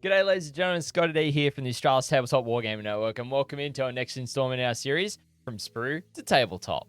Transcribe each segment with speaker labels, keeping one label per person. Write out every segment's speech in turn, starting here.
Speaker 1: G'day, ladies and gentlemen. ScottyD here from the Australia's Tabletop Wargaming Network, and welcome into our next installment in our series, From Sprue to Tabletop.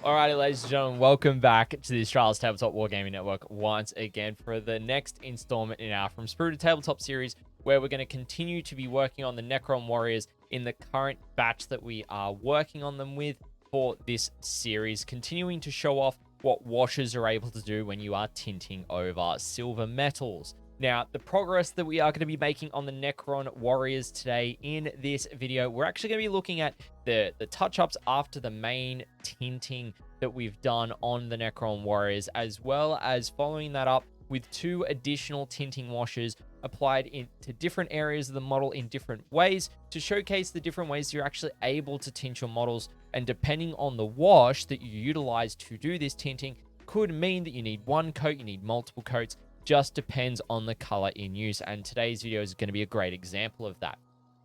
Speaker 1: Alrighty, ladies and gentlemen, welcome back to the Australia's Tabletop Wargaming Network once again for the next installment in our From Sprue to Tabletop series, where we're going to continue to be working on the Necron Warriors in the current batch that we are working on them with for this series, continuing to show off what washers are able to do when you are tinting over silver metals. Now, the progress that we are going to be making on the Necron Warriors today in this video, we're actually going to be looking at the touch-ups after the main tinting that we've done on the Necron Warriors, as well as following that up with 2 additional tinting washers applied into different areas of the model in different ways to showcase the different ways you're actually able to tint your models. And depending on the wash that you utilize to do this tinting, could mean that you need 1 coat, you need multiple coats, just depends on the color in use. And today's video is going to be a great example of that.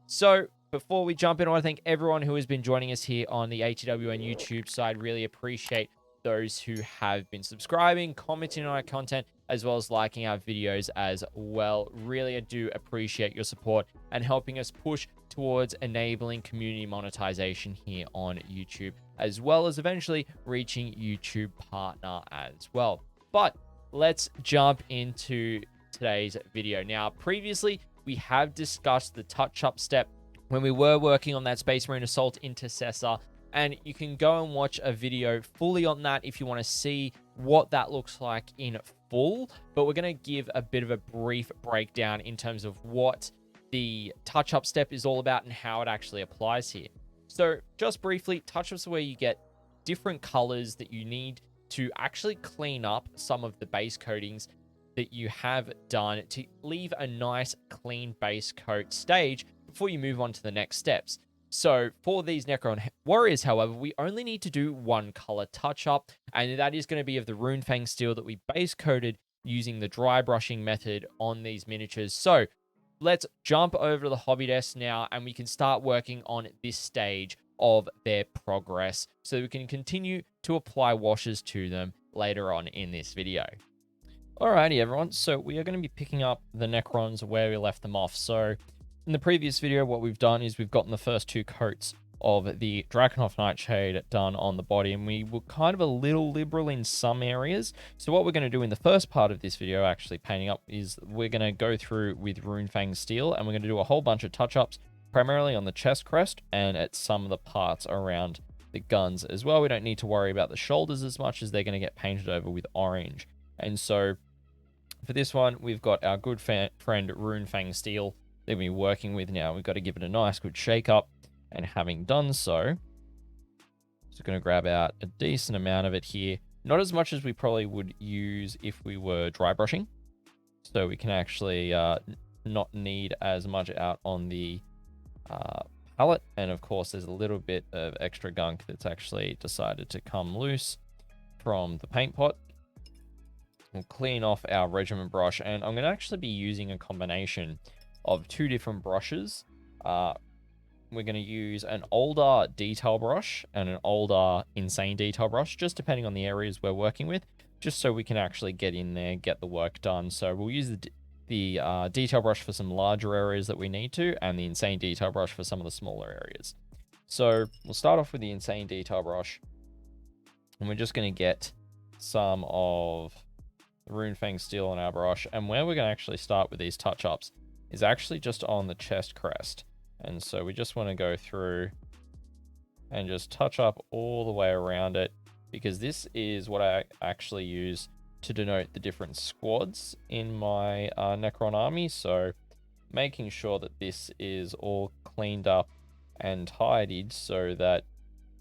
Speaker 1: So before we jump in, I want to thank everyone who has been joining us here on the ATWN YouTube side. Really appreciate those who have been subscribing, commenting on our content, as well as liking our videos as well. Really, I do appreciate your support and helping us push towards enabling community monetization here on YouTube, as well as eventually reaching YouTube partner as well. But let's jump into today's video. Now, previously, we have discussed the touch-up step when we were working on that Space Marine Assault Intercessor, and you can go and watch a video fully on that if you want to see what that looks like in full. But we're going to give a bit of a brief breakdown in terms of what the touch-up step is all about and how it actually applies here. So just briefly, touch-ups are where you get different colors that you need to actually clean up some of the base coatings that you have done to leave a nice clean base coat stage before you move on to the next steps. So for these Necron Warriors, however, we only need to do 1 color touch-up, and that is going to be of the Runefang steel that we base coated using the dry brushing method on these miniatures. So let's jump over to the hobby desk now, and we can start working on this stage of their progress so we can continue to apply washes to them later on in this video. Alrighty, everyone. So we are going to be picking up the Necrons where we left them off. So in the previous video, what we've done is we've gotten the first 2 coats of the Drakenhof Nightshade done on the body, and we were kind of a little liberal in some areas. So what we're going to do in the first part of this video, actually painting up, is we're going to go through with Runefang Steel, and we're going to do a whole bunch of touch-ups, primarily on the chest crest and at some of the parts around the guns as well. We don't need to worry about the shoulders as much as they're going to get painted over with orange. And so for this one, we've got our good friend Runefang Steel that we're working with now. We've got to give it a nice good shake up, and having done so, just going to grab out a decent amount of it here. Not as much as we probably would use if we were dry brushing, so we can actually not need as much out on the palette. And of course, there's a little bit of extra gunk that's actually decided to come loose from the paint pot. We'll clean off our regiment brush, and I'm going to actually be using a combination of 2 different brushes. We're going to use an older detail brush and an older insane detail brush, just depending on the areas we're working with, just so we can actually get in there, get the work done. So we'll use the detail brush for some larger areas that we need to, and the insane detail brush for some of the smaller areas. So we'll start off with the insane detail brush, and we're just going to get some of the Runefang Steel on our brush. And where we're going to actually start with these touch-ups is actually just on the chest crest. And so we just want to go through and just touch up all the way around it, because this is what I actually use to denote the different squads in my Necron army. So making sure that this is all cleaned up and tidied so that,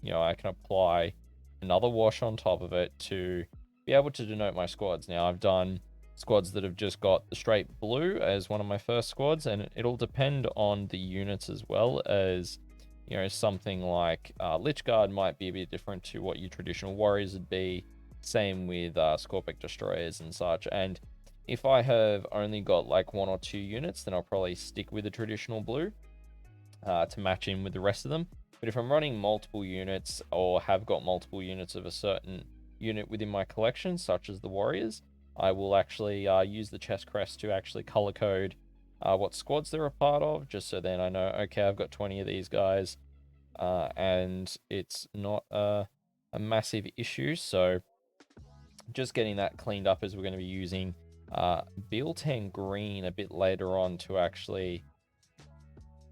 Speaker 1: you know, I can apply another wash on top of it to be able to denote my squads. Now, I've done squads that have just got the straight blue as one of my first squads, and it'll depend on the units as well. As you know, something like Lich Guard might be a bit different to what your traditional warriors would be. Same with Scorpic Destroyers and such. And if I have only got like 1 or 2 units, then I'll probably stick with the traditional blue to match in with the rest of them. But if I'm running multiple units or have got multiple units of a certain unit within my collection, such as the Warriors, I will actually use the chest crest to actually color code what squads they're a part of, just so then I know, okay, I've got 20 of these guys, and it's not a massive issue. So just getting that cleaned up, as we're going to be using built-in green a bit later on to actually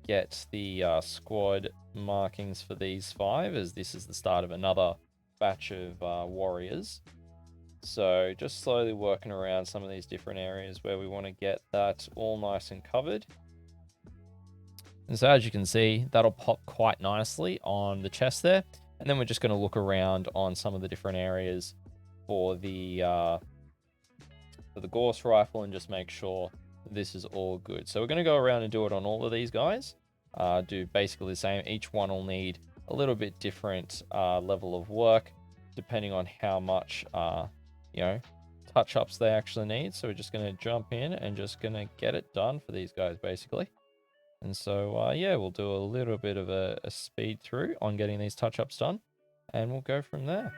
Speaker 1: get the squad markings for these 5, as this is the start of another batch of warriors. So just slowly working around some of these different areas where we want to get that all nice and covered. And so as you can see, that'll pop quite nicely on the chest there. And then we're just going to look around on some of the different areas for the Gorse rifle and just make sure this is all good. So we're going to go around and do it on all of these guys. Do basically the same. Each one will need a little bit different level of work depending on how much touch ups they actually need. So we're just going to jump in and just going to get it done for these guys basically. And so yeah, we'll do a little bit of a speed through on getting these touch ups done, and we'll go from there.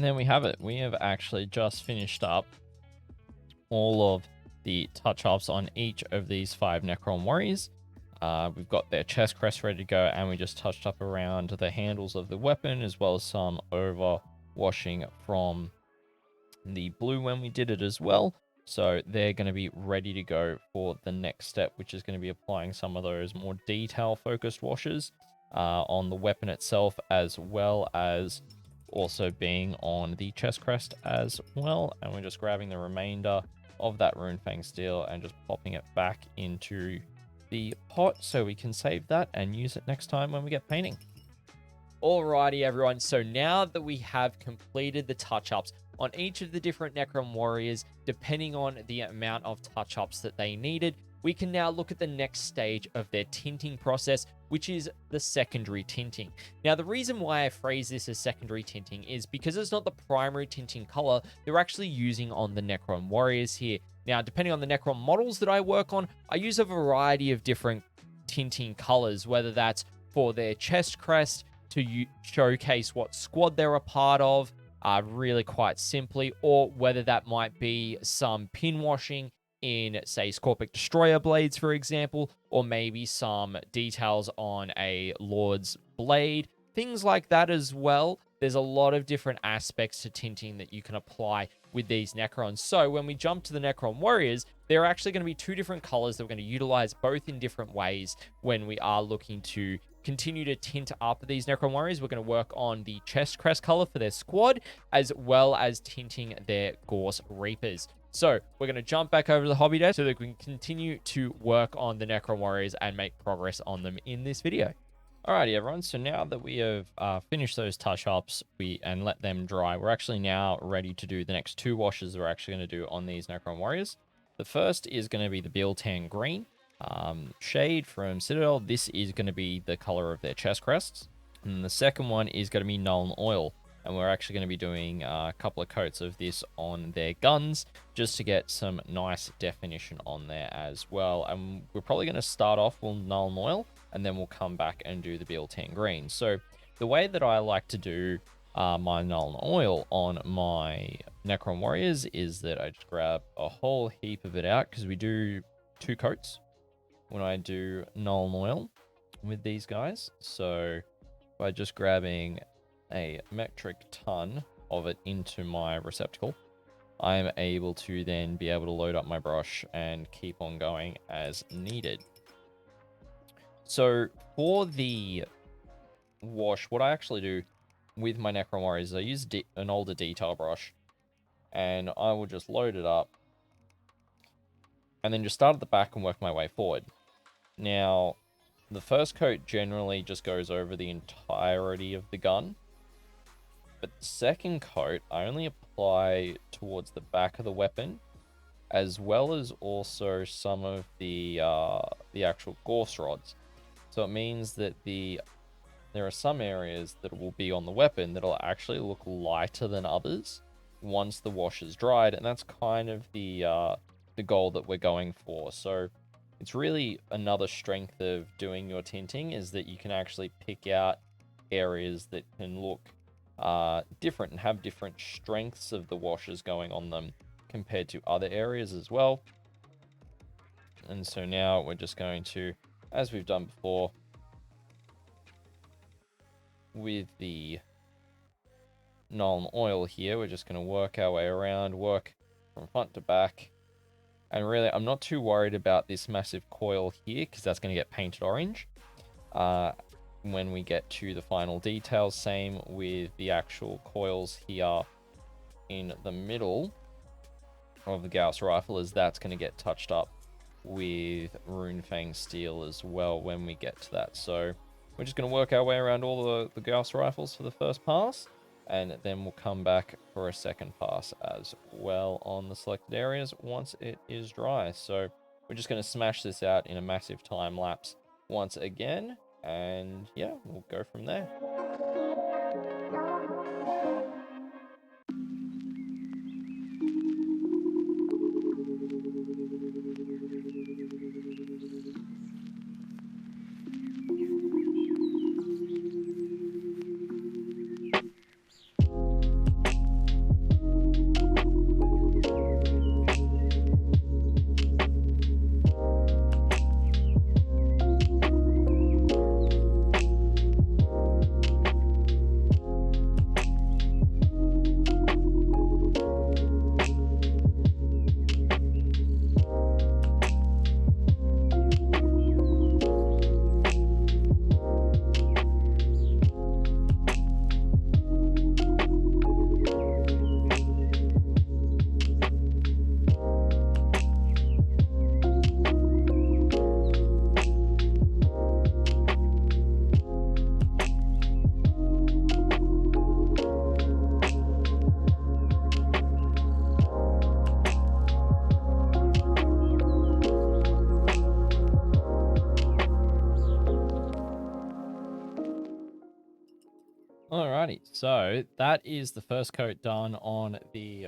Speaker 1: And then we have it. We have actually just finished up all of the touch ups on each of these 5 Necron Warriors. We've got their chest crest ready to go, and we just touched up around the handles of the weapon, as well as some over washing from the blue when we did it as well. So they're going to be ready to go for the next step, which is going to be applying some of those more detail focused washes on the weapon itself, as well as also being on the chest crest as well. And we're just grabbing the remainder of that Runefang steel and just popping it back into the pot so we can save that and use it next time when we get painting. Alrighty everyone, so now that we have completed the touch-ups on each of the different Necron Warriors, depending on the amount of touch-ups that they needed, we can now look at the next stage of their tinting process, which is the secondary tinting. Now, the reason why I phrase this as secondary tinting is because it's not the primary tinting color they're actually using on the Necron Warriors here. Now, depending on the Necron models that I work on, I use a variety of different tinting colors, whether that's for their chest crest to showcase what squad they're a part of, really quite simply, or whether that might be some pin washing in, say, Scorpic Destroyer blades, for example, or maybe some details on a Lord's blade, things like that as well. There's a lot of different aspects to tinting that you can apply with these Necrons. So when we jump to the Necron Warriors, there are actually going to be 2 different colors that we're going to utilize both in different ways when we are looking to continue to tint up these Necron Warriors. We're going to work on the chest crest color for their squad, as well as tinting their Gorse Reapers. So we're going to jump back over to the hobby desk so that we can continue to work on the Necron Warriors and make progress on them in this video. Alrighty everyone, so now that we have finished those touch-ups and let them dry, we're actually now ready to do the next 2 washes we're actually going to do on these Necron Warriors. The first is going to be the Biltan Green shade from Citadel. This is going to be the color of their chest crests. And the second one is going to be Nuln Oil. and we're actually going to be doing a couple of coats of this on their guns just to get some nice definition on there as well. And we're probably going to start off with null and oil, and then we'll come back and do the BL10 green. So the way that I like to do my null and oil on my Necron Warriors is that I just grab a whole heap of it out, because we do 2 coats when I do null and oil with these guys. So by just grabbing a metric ton of it into my receptacle, I'm able to then be able to load up my brush and keep on going as needed. So for the wash, what I actually do with my Necron Warriors is I use an older detail brush, and I will just load it up and then just start at the back and work my way forward. Now, the first coat generally just goes over the entirety of the gun, but the second coat I only apply towards the back of the weapon, as well as also some of the actual gorse rods. So it means that there are some areas that will be on the weapon that'll actually look lighter than others once the wash is dried, and that's kind of the goal that we're going for. So it's really another strength of doing your tinting, is that you can actually pick out areas that can look different and have different strengths of the washes going on them compared to other areas as well. And so now we're just going to, as we've done before with the null and oil here, we're just going to work our way around, work from front to back. And really, I'm not too worried about this massive coil here, because that's going to get painted orange when we get to the final details. Same with the actual coils here in the middle of the Gauss rifle, as that's going to get touched up with Runefang steel as well when we get to that. So we're just going to work our way around all the Gauss rifles for the first pass, and then we'll come back for a second pass as well on the selected areas once it is dry. So we're just going to smash this out in a massive time lapse once again, and yeah, we'll go from there. Alrighty, so that is the first coat done on the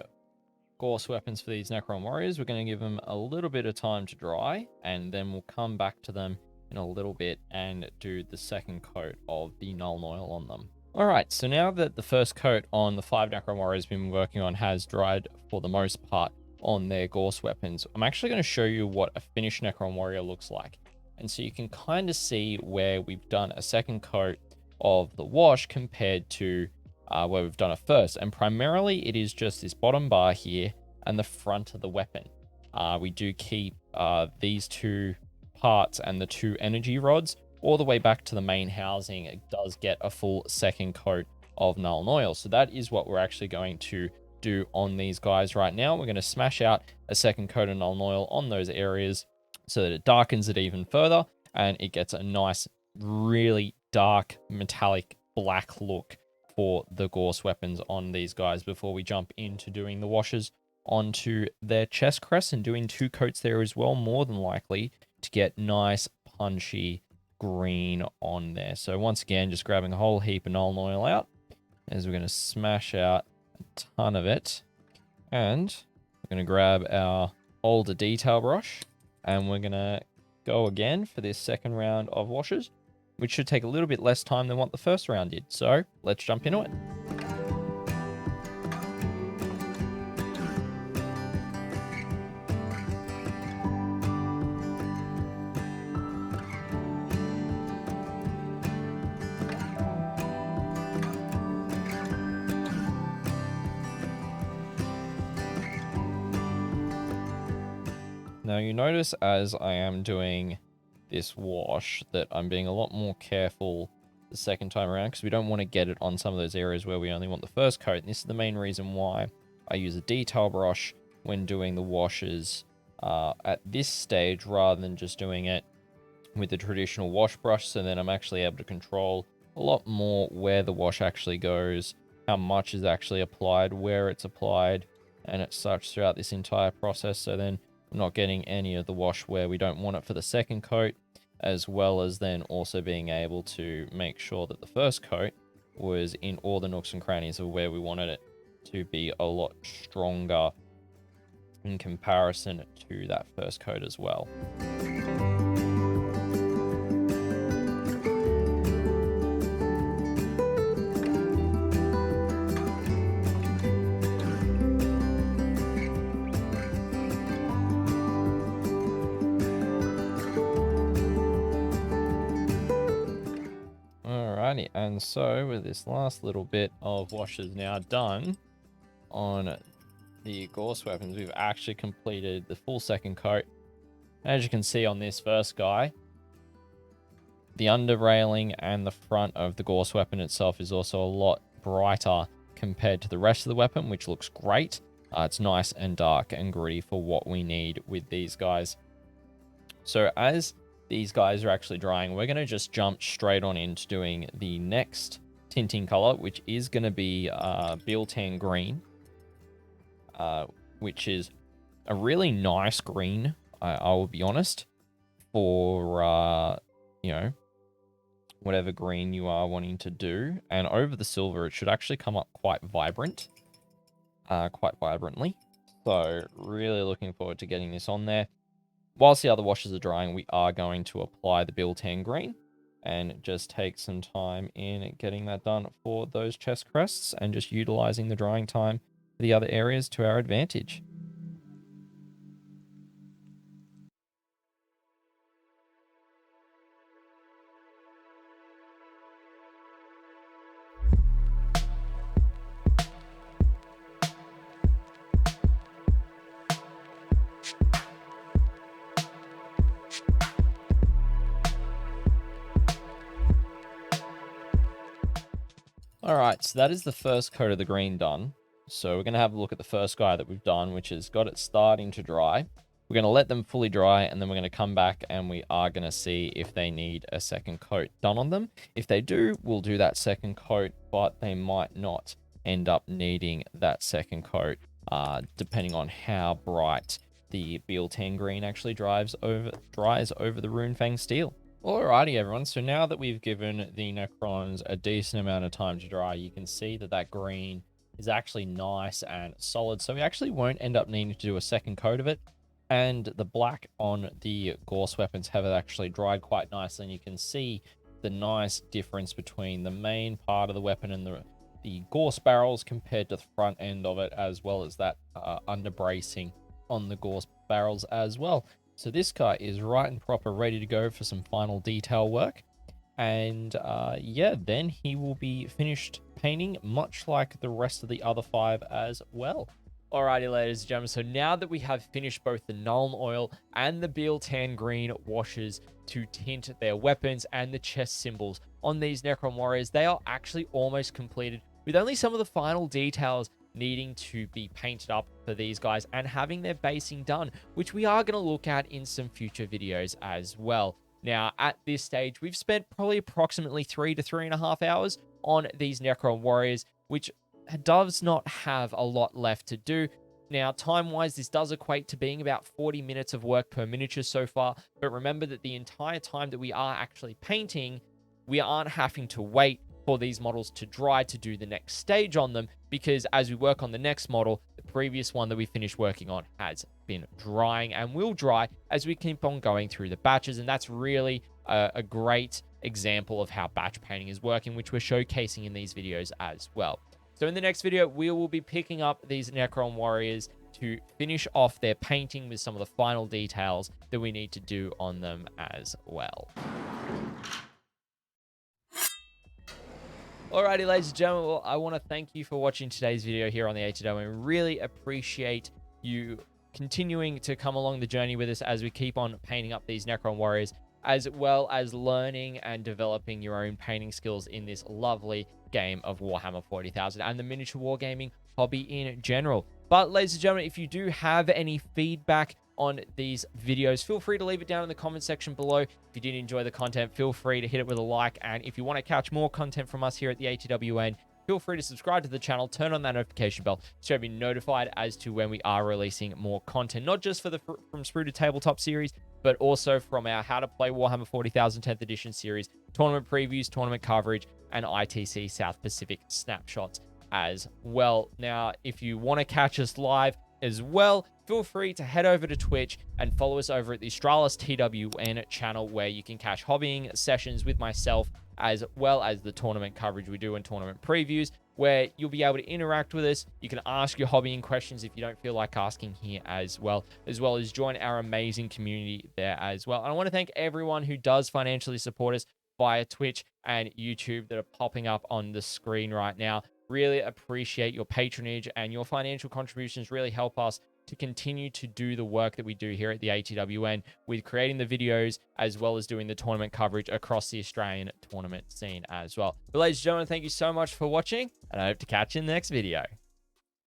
Speaker 1: Gorse weapons for these Necron Warriors. We're going to give them a little bit of time to dry, and then we'll come back to them in a little bit and do the second coat of the null and oil on them. Alright, so now that the first coat on the 5 Necron Warriors we've been working on has dried for the most part on their Gorse weapons, I'm actually going to show you what a finished Necron Warrior looks like. And so you can kind of see where we've done a second coat of the wash compared to where we've done it first. And primarily it is just this bottom bar here and the front of the weapon. We do keep these 2 parts and the 2 energy rods all the way back to the main housing. It does get a full second coat of null and oil. So that is what we're actually going to do on these guys right now. We're going to smash out a second coat of null and oil on those areas so that it darkens it even further, and it gets a nice, really dark metallic black look for the Gorse weapons on these guys before we jump into doing the washes onto their chest crest and doing 2 coats there as well, more than likely, to get nice punchy green on there. So once again, just grabbing a whole heap of null and oil out, is we're going to smash out a ton of it. And we're going to grab our older detail brush, and we're going to go again for this second round of washes, which should take a little bit less time than what the first round did. So let's jump into it. Now you notice as I am doing this wash that I'm being a lot more careful the second time around, because we don't want to get it on some of those areas where we only want the first coat. And this is the main reason why I use a detail brush when doing the washes at this stage, rather than just doing it with the traditional wash brush. So then I'm actually able to control a lot more where the wash actually goes, how much is actually applied, where it's applied, and it's such throughout this entire process. So then I'm not getting any of the wash where we don't want it for the second coat, as well as then also being able to make sure that the first coat was in all the nooks and crannies of where we wanted it to be a lot stronger in comparison to that first coat as well. Alrighty, and so with this last little bit of washes now done on the Gorse weapons, we've actually completed the full second coat. As you can see on this first guy, the under railing and the front of the Gorse weapon itself is also a lot brighter compared to the rest of the weapon, which looks great. It's nice and dark and gritty for what we need with these guys. So as these guys are actually drying, we're going to just jump straight on into doing the next tinting color, which is going to be Biltan green, which is a really nice green, I will be honest, for, you know, whatever green you are wanting to do. And over the silver, it should actually come up quite vibrantly. So really looking forward to getting this on there. Whilst the other washes are drying, we are going to apply the Biltan green and just take some time in getting that done for those chest crests and just utilizing the drying time for the other areas to our advantage. All right, so that is the first coat of the green done. So we're going to have a look at the first guy that we've done, which has got it starting to dry. We're going to let them fully dry, and then we're going to come back and we are going to see if they need a second coat done on them. If they do, we'll do that second coat, but they might not end up needing that second coat, depending on how bright the Biltan green actually dries over the Runefang steel. Alrighty everyone, so now that we've given the Necrons a decent amount of time to dry, you can see that that green is actually nice and solid, so we actually won't end up needing to do a second coat of it. And the black on the Gorse weapons have actually dried quite nicely, and you can see the nice difference between the main part of the weapon and the Gorse barrels compared to the front end of it, as well as that under bracing on the Gorse barrels as well. So this guy is right and proper, ready to go for some final detail work. And yeah, then he will be finished painting, much like the rest of the other 5 as well. Alrighty, ladies and gentlemen, so now that we have finished both the Nuln Oil and the Biltan Green washes to tint their weapons and the chest symbols on these Necron Warriors, they are actually almost completed, with only some of the final details needing to be painted up for these guys and having their basing done, which we are going to look at in some future videos as well. Now, at this stage, we've spent probably approximately 3 to 3.5 hours on these Necron Warriors, which does not have a lot left to do. Now, time-wise, this does equate to being about 40 minutes of work per miniature so far, but remember that the entire time that we are actually painting, we aren't having to wait for these models to dry to do the next stage on them, because as we work on the next model, the previous one that we finished working on has been drying and will dry as we keep on going through the batches. And that's really a great example of how batch painting is working, which we're showcasing in these videos as well. So in the next video, we will be picking up these Necron Warriors to finish off their painting with some of the final details that we need to do on them as well. Alrighty, ladies and gentlemen, well, I want to thank you for watching today's video here on the ATWN. Really appreciate you continuing to come along the journey with us as we keep on painting up these Necron Warriors, as well as learning and developing your own painting skills in this lovely game of Warhammer 40,000 and the miniature wargaming hobby in general. But ladies and gentlemen, if you do have any feedback on these videos, feel free to leave it down in the comment section below. If you did enjoy the content, feel free to hit it with a like. And if you want to catch more content from us here at the ATWN, feel free to subscribe to the channel, turn on that notification bell so you'll be notified as to when we are releasing more content, not just for the From Sprue to Tabletop series, but also from our How to Play Warhammer 40,000 10th Edition series, tournament previews, tournament coverage, and ITC South Pacific snapshots as well. Now, if you want to catch us live as well, feel free to head over to Twitch and follow us over at the Australis TWN channel, where you can catch hobbying sessions with myself, as well as the tournament coverage we do and tournament previews, where you'll be able to interact with us. You can ask your hobbying questions if you don't feel like asking here as well as join our amazing community there as well. And I want to thank everyone who does financially support us via Twitch and YouTube that are popping up on the screen right now. Really appreciate your patronage, and your financial contributions really help us to continue to do the work that we do here at the ATWN with creating the videos, as well as doing the tournament coverage across the Australian tournament scene as well. But ladies and gentlemen, thank you so much for watching, and I hope to catch you in the next video.